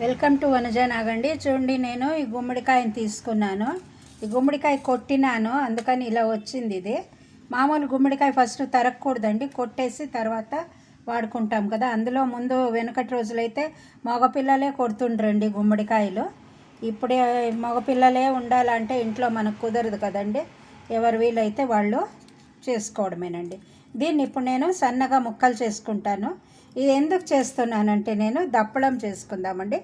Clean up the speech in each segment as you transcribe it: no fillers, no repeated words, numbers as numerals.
Welcome to Vanaja నాగండి. చూడండి, నేను ఈ గుమ్మడికాయని తీసుకున్నాను. ఈ గుమ్మడికాయ కొట్టినాను, అందుకని ఇలా వచ్చింది. ఇది మామూలు గుమ్మడికాయ ఫస్ట్ తరగకూడదండి, కొట్టేసి తర్వాత వాడుకుంటాం కదా. అందులో ముందు వెనకటి రోజులైతే మగపిల్లలే కొడుతుండ్రండి గుమ్మడికాయలు. ఇప్పుడే మగపిల్లలే ఉండాలంటే ఇంట్లో మనకు కుదరదు కదండి, ఎవరు వీలైతే వాళ్ళు చేసుకోవడమేనండి. దీన్ని ఇప్పుడు నేను సన్నగా ముక్కలు చేసుకుంటాను. ఇది ఎందుకు చేస్తున్నానంటే నేను దప్పడం చేసుకుందామండి.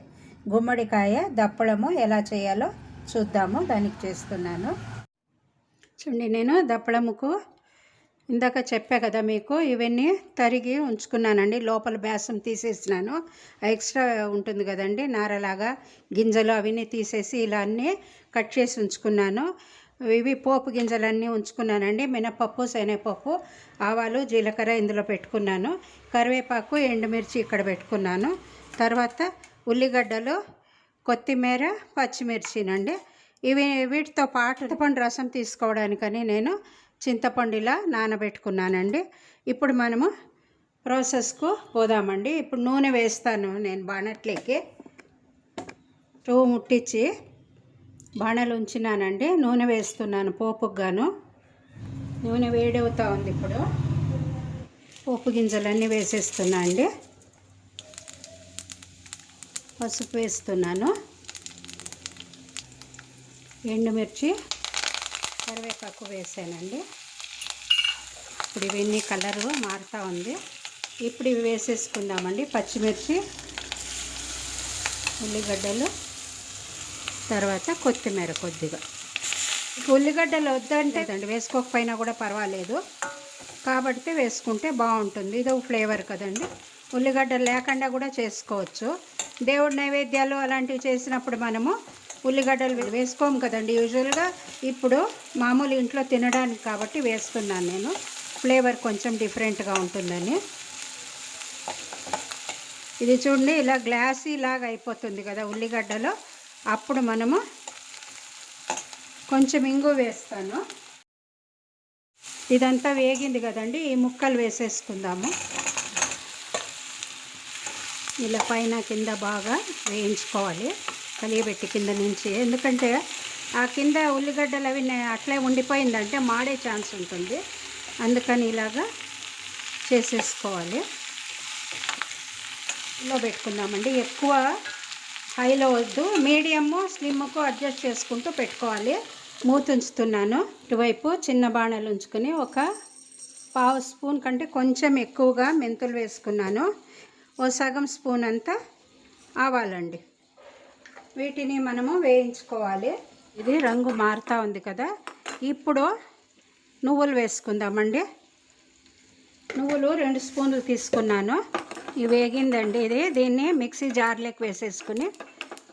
గుమ్మడికాయ దప్పడము ఎలా చేయాలో చూద్దాము, దానికి చేస్తున్నాను. చూడండి, నేను దప్పడముకు ఇందాక చెప్పా కదా మీకు, ఇవన్నీ తరిగి ఉంచుకున్నానండి. లోపల బేసం తీసేసినాను, ఎక్స్ట్రా ఉంటుంది కదండి నారలాగా, గింజలు అవన్నీ తీసేసి ఇలా అన్నీ కట్ చేసి ఉంచుకున్నాను. ఇవి పోపు గింజలన్నీ ఉంచుకున్నానండి. మినపప్పు, శనగపప్పు, ఆవాలు, జీలకర్ర ఇందులో పెట్టుకున్నాను. కరివేపాకు, ఎండుమిర్చి ఇక్కడ పెట్టుకున్నాను. తర్వాత ఉల్లిగడ్డలు, కొత్తిమీర, పచ్చిమిర్చినండి. వీటితో పాటు చింతపండు రసం తీసుకోవడానికని నేను చింతపండు ఇలా నానబెట్టుకున్నానండి. ఇప్పుడు మనము ప్రాసెస్కు పోదామండి. ఇప్పుడు నూనె వేస్తాను నేను బాణట్లోకి. స్టవ్ ముట్టించి బాణలు ఉంచినానండి. నూనె వేస్తున్నాను పోపుకు గాను. నూనె వేడవుతూ ఉంది. ఇప్పుడు పోపు గింజలన్నీ వేసేస్తున్నా అండి. పసుపు వేస్తున్నాను, ఎండుమిర్చి, కరివేపాకు వేసానండి. ఇప్పుడు ఇవన్నీ కలరు మారుతూ ఉంది. ఇప్పుడు ఇవి వేసేసుకుందామండి. పచ్చిమిర్చి, ఉల్లిగడ్డలు, తర్వాత కొత్తిమీర కొద్దిగా. ఉల్లిగడ్డలు వద్దంటే వేసుకోకపోయినా కూడా పర్వాలేదు, కాబట్టి వేసుకుంటే బాగుంటుంది. ఇదో ఫ్లేవర్ కదండి. ఉల్లిగడ్డలు లేకుండా కూడా చేసుకోవచ్చు. దేవుడి నైవేద్యాలు అలాంటివి చేసినప్పుడు మనము ఉల్లిగడ్డలు వేసుకోము కదండి యూజువల్గా. ఇప్పుడు మామూలు ఇంట్లో తినడానికి కాబట్టి వేస్తున్నాను నేను, ఫ్లేవర్ కొంచెం డిఫరెంట్గా ఉంటుందని. ఇది చూడండి, ఇలా గ్లాసీ లాగా అయిపోతుంది కదా ఉల్లిగడ్డలు. అప్పుడు మనము కొంచెం ఇంగు వేస్తాను. ఇదంతా వేగింది కదండి, ఈ ముక్కలు వేసేసుకుందాము. ఇలా పైన కింద బాగా వేయించుకోవాలి, కలియబెట్టి కింద నుంచి. ఎందుకంటే ఆ కింద ఉల్లిగడ్డలు అవి అట్లే ఉండిపోయిందంటే మాడే ఛాన్స్ ఉంటుంది, అందుకని ఇలాగా చేసేసుకోవాలి. లో పెట్టుకుందామండి. ఎక్కువ హైలో వద్దు, మీడియము స్లిమ్కు అడ్జస్ట్ చేసుకుంటూ పెట్టుకోవాలి. మూత ఉంచుతున్నాను. ఇటువైపు చిన్న బాణలు ఉంచుకొని ఒక పావు స్పూన్ కంటే కొంచెం ఎక్కువగా మెంతులు వేసుకున్నాను. ఓ సగం స్పూన్ అంతా ఆవాలండి. వీటిని మనము వేయించుకోవాలి. ఇది రంగు మారుతూ ఉంది కదా. ఇప్పుడు నువ్వులు వేసుకుందామండి. నువ్వులు 2 స్పూన్లు తీసుకున్నాను. ఇవి వేగిందండి. దీన్ని మిక్సీ జార్లోకి వేసేసుకుని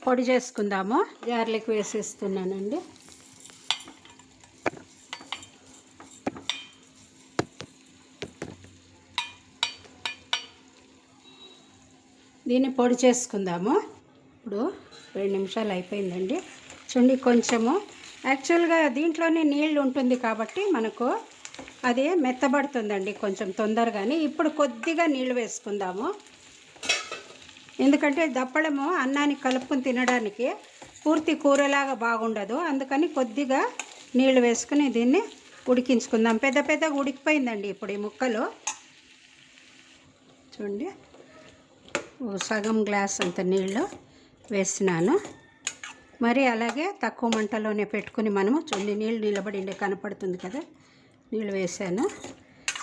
పొడి చేసుకుందాము. జార్లోకి వేసేస్తున్నానండి. దీన్ని పొడి చేసుకుందాము. ఇప్పుడు 2 నిమిషాలు అయిపోయిందండి. చూడండి, కొంచెము యాక్చువల్గా దీంట్లోనే నీళ్ళు ఉంటుంది కాబట్టి మనకు అది మెత్తబడుతుందండి కొంచెం తొందరగానే. ఇప్పుడు కొద్దిగా నీళ్ళు వేసుకుందాము, ఎందుకంటే దప్పడము అన్నానికి కలుపుకొని తినడానికి పూర్తి కూరలాగా బాగుండదు, అందుకని కొద్దిగా నీళ్ళు వేసుకుని దీన్ని ఉడికించుకుందాం. పెద్దగా ఉడికిపోయిందండి ఇప్పుడు ఈ ముక్కలు. చూడండి, సగం గ్లాస్ అంత నీళ్ళు వేసినాను. మరి అలాగే తక్కువ మంటలోనే పెట్టుకుని మనము చూడండి, నీళ్ళు నిలబడి కనపడుతుంది కదా, నీళ్ళు వేసాను.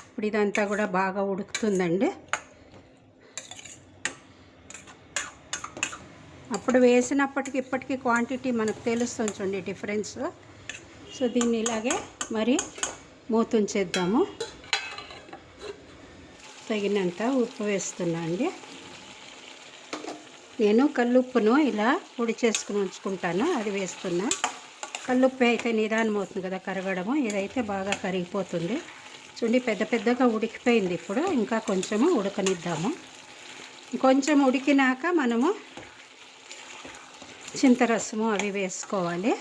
ఇప్పుడు ఇదంతా కూడా బాగా ఉడుకుతుందండి. అప్పుడు వేసినప్పటికి ఇప్పటికీ క్వాంటిటీ మనకు తెలుస్తుంది చూడండి డిఫరెన్స్. సో దీన్ని ఇలాగే మరి మూతుంచేద్దాము. తగినంత ఉప్పు వేస్తున్నా అండి. నేను కల్లుప్పును ఇలా పొడి చేసుకుని ఉంచుకుంటాను, అది వేస్తున్నా. కల్లుప్పు అయితే నిదానం అవుతుంది కదా కరగడము, ఇదైతే బాగా కరిగిపోతుంది. చూడండి, పెద్దగా ఉడికిపోయింది. ఇప్పుడు ఇంకా కొంచెము ఉడకనిద్దాము. కొంచెం ఉడికినాక మనము చింతరసము అవి వేసుకోవాలి.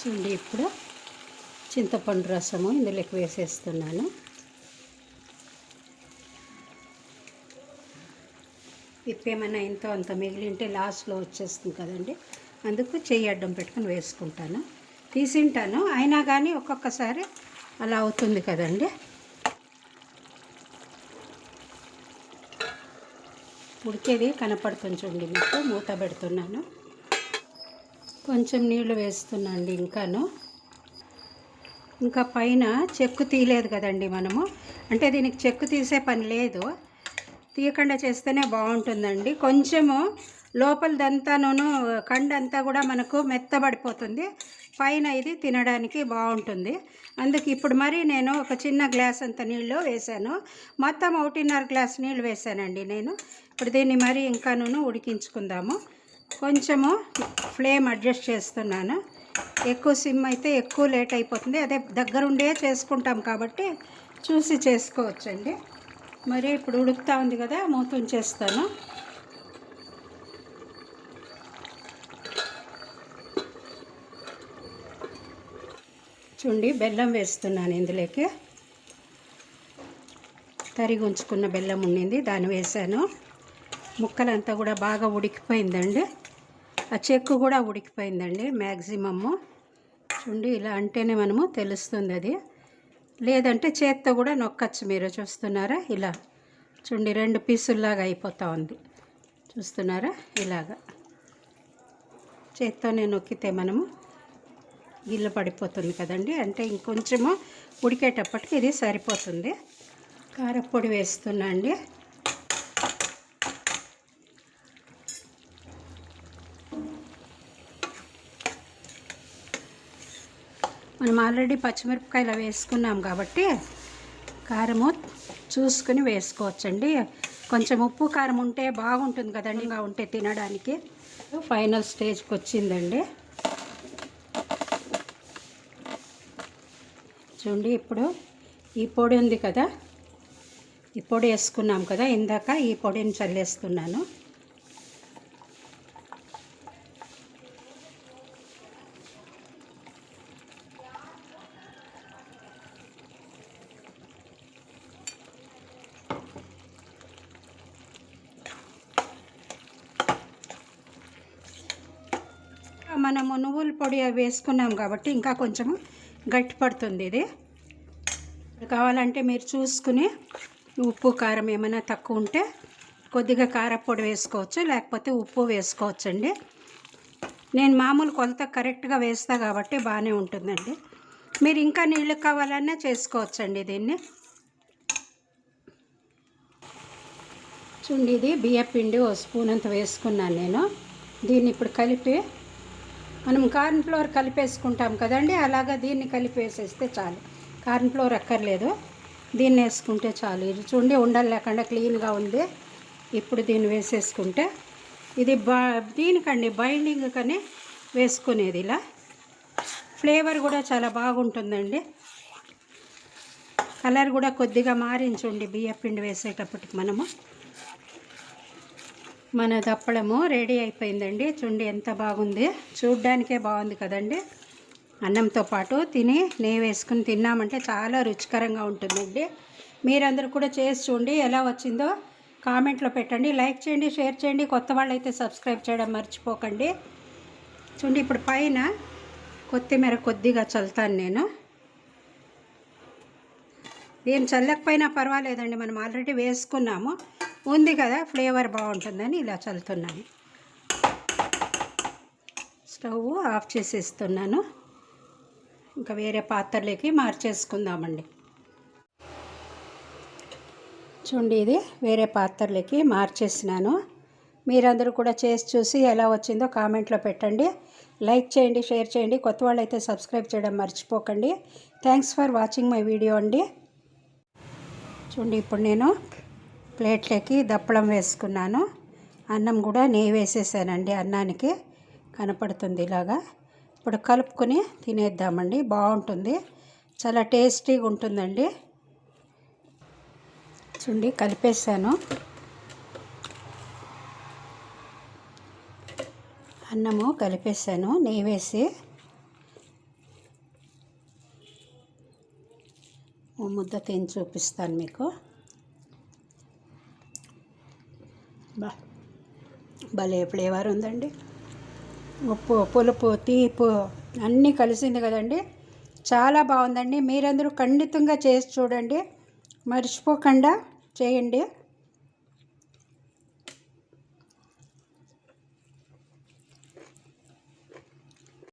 చూడండి ఇప్పుడు చింతపండు రసము ఇందులోకి వేసేస్తున్నాను. ఇప్పేమన్నా ఇంతో అంత మిగిలింటే లాస్ట్లో వచ్చేస్తుంది కదండి, అందుకు చెయ్యి అడ్డం పెట్టుకుని వేసుకుంటాను. తీసింటాను అయినా కానీ ఒక్కొక్కసారి అలా అవుతుంది కదండి. ఉడికేది కనపడుతుంది చూడండి మీకు. మూత పెడుతున్నాను. కొంచెం నీళ్ళు వేస్తున్నాండి. ఇంకా పైన చెక్కు తీయలేదు కదండి మనము, అంటే దీనికి చెక్కు తీసే పని లేదు, తీయకుండా చేస్తేనే బాగుంటుందండి. కొంచెము లోపలదంతాను కండంతా కూడా మనకు మెత్తబడిపోతుంది, పైన ఇది తినడానికి బాగుంటుంది. అందుకు ఇప్పుడు మరి నేను ఒక చిన్న గ్లాస్ అంత నీళ్ళు వేసాను, మొత్తం 1.5 గ్లాస్ నీళ్ళు వేసానండి నేను. ఇప్పుడు దీన్ని మరి ఇంకాను ఉడికించుకుందాము. కొంచెము ఫ్లేమ్ అడ్జస్ట్ చేస్తున్నాను. ఎక్కువ సిమ్ అయితే ఎక్కువ లేట్ అయిపోతుంది, అదే దగ్గరుండే చేసుకుంటాం కాబట్టి చూసి చేసుకోవచ్చండి. మరి ఇప్పుడు ఉడుకుతా ఉంది కదా, మూత ఉంచేస్తాను. చూడండి బెల్లం వేస్తున్నాను ఇందులోకి. తరిగి ఉంచుకున్న బెల్లం ఉండింది, దాన్ని వేసాను. ముక్కలంతా కూడా బాగా ఉడికిపోయిందండి, ఆ చెక్కు కూడా ఉడికిపోయిందండి మ్యాక్సిమము. చూడండి ఇలా అంటేనే మనము తెలుస్తుంది అది, లేదంటే చేత్తో కూడా నొక్కచ్చు. మీరు చూస్తున్నారా, ఇలా చూడండి 2 పీసుల్లాగా అయిపోతూ ఉంది, చూస్తున్నారా. ఇలాగా చేత్తోనే నొక్కితే మనము గిల్ల పడిపోతుంది కదండి, అంటే ఇంకొంచెము ఉడికేటప్పటికి ఇది సరిపోతుంది. కారపొడి వేస్తున్నా అండి. మనం ఆల్రెడీ పచ్చిమిరపకాయలు వేసుకున్నాం కాబట్టి కారము చూసుకుని వేసుకోవచ్చండి. కొంచెం ఉప్పు కారం ఉంటే బాగుంటుంది కదండి, ఇంకా ఉంటే తినడానికి. ఫైనల్ స్టేజ్కి వచ్చిందండి. చూడండి ఇప్పుడు ఈ పొడి ఉంది కదా, ఈ పొడి వేసుకున్నాం కదా ఇందాక, ఈ పొడిని చల్లేస్తున్నాను. మనము నువ్వుల పొడి వేసుకున్నాం కాబట్టి ఇంకా కొంచెం గట్టి పడుతుంది ఇది. కావాలంటే మీరు చూసుకుని ఉప్పు కారం ఏమైనా తక్కువ ఉంటే కొద్దిగా కారపొడి వేసుకోవచ్చు, లేకపోతే ఉప్పు వేసుకోవచ్చండి. నేను మామూలు కొలత కరెక్ట్గా వేస్తా కాబట్టి బాగానే ఉంటుందండి. మీరు ఇంకా నీళ్ళు కావాలన్నా చేసుకోవచ్చండి దీన్ని. చూడండి ఇది బియ్యపిండి 1 స్పూన్ అంత వేసుకున్నాను నేను. దీన్ని ఇప్పుడు కలిపి, మనం కార్న్ ఫ్లోర్ కలిపేసుకుంటాం కదండి, అలాగా దీన్ని కలిపి వేసేస్తే చాలు. కార్న్ ఫ్లోర్ అక్కర్లేదు, దీన్ని వేసుకుంటే చాలు. ఇది చూడండి ఉండలు లేకుండా క్లీన్గా ఉంది. ఇప్పుడు దీన్ని వేసేసుకుంటే ఇది దీనికండి బైండింగ్ కానీ వేసుకునేది. ఇలా ఫ్లేవర్ కూడా చాలా బాగుంటుందండి. కలర్ కూడా కొద్దిగా మారించండి బియ్యపిండి వేసేటప్పటికి. మన దప్పడము రెడీ అయిపోయిందండి. చూడండి ఎంత బాగుంది, చూడ్డానికే బాగుంది కదండి. అన్నంతో పాటు తిని నెయ్యి వేసుకుని తిన్నామంటే చాలా రుచికరంగా ఉంటుందండి. మీరందరూ కూడా చేసి చూడండి, ఎలా వచ్చిందో కామెంట్లో పెట్టండి. లైక్ చేయండి, షేర్ చేయండి, కొత్త వాళ్ళైతే సబ్స్క్రైబ్ చేయడం మర్చిపోకండి. చూడండి ఇప్పుడు పైన కొత్తిమీర కొద్దిగా చల్లుతాను నేను. దీన్ని చల్లకపోయినా పర్వాలేదండి, మనం ఆల్రెడీ వేసుకున్నాము, ఉంది కదా ఫ్లేవర్ బాగుంటుందని ఇలా చల్లుతున్నాను. స్టవ్ ఆఫ్ చేసేస్తున్నాను. ఇంకా వేరే పాత్రలోకి మార్చేసుకుందామండి. చూడండి ఇది వేరే పాత్రలోకి మార్చేసినాను. మీరందరూ కూడా చేసి చూసి ఎలా వచ్చిందో కామెంట్లో పెట్టండి. లైక్ చేయండి, షేర్ చేయండి, కొత్త వాళ్ళైతే సబ్స్క్రైబ్ చేయడం మర్చిపోకండి. Thanks for watching my video అండి. చూడండి ఇప్పుడు నేను ప్లేట్లోకి దప్పడం వేసుకున్నాను. అన్నం కూడా నెయ్యి వేసేసానండి, అన్నానికి కనపడుతుంది ఇలాగా. ఇప్పుడు కలుపుకొని తినేద్దామండి, బాగుంటుంది, చాలా టేస్టీగా ఉంటుందండి. చూడండి కలిపేసాను. అన్నము కలిపేసాను నెయ్యి వేసి. ఓ ముద్ద తిని చూపిస్తాను మీకు. భలే ఫ్లేవర్ ఉందండి. ఉప్పు, పులుపు, తీపి అన్నీ కలిసింది కదండి. చాలా బాగుందండి. మీరందరూ ఖండితంగా చేసి చూడండి, మర్చిపోకుండా చేయండి.